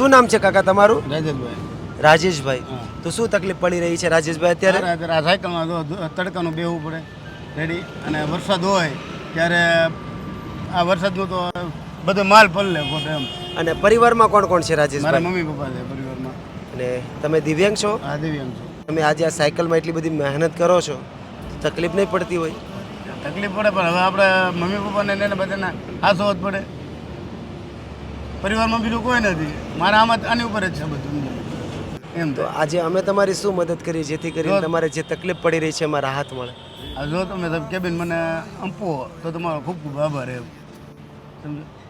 શું નામ છે કાકા તમારું? રાજેશભાઈ રાજેશભાઈ. તો શું તકલીફ પડી રહી છે રાજેશભાઈ અત્યારે? અત્યારે આ સાયકલમાં તડકાનું બેહવું પડે રેડી, અને વરસાદ હોય ત્યારે આ વરસાદનું તો બધો માલ પલળે પોતે એમ. અને પરિવારમાં કોણ કોણ છે મારા રાજેશભાઈ? મમ્મી પપ્પા છે પરિવારમાં. અને તમે દિવ્યાંગ છો? આ દિવ્યાંગ છું. તમે આજે આ સાયકલમાં એટલી બધી મહેનત કરો છો, તકલીફ નહીં પડતી હોય? તકલીફ પડે, પણ હવે આપણે મમ્મી પપ્પાને લઈને બધાને આસો જ પડે. પરિવારમાં બીજું કોઈ નથી, મારા આમાં આની ઉપર જ છે બધું એમ. તો આજે અમે તમારી શું મદદ કરી જેથી કરીને તમારે જે તકલીફ પડી રહી છે એમાં રાહત મળે? આ જો તમે કેબિન મને અંપો તો તમારો ખૂબ ખૂબ આભાર એમ સમજો.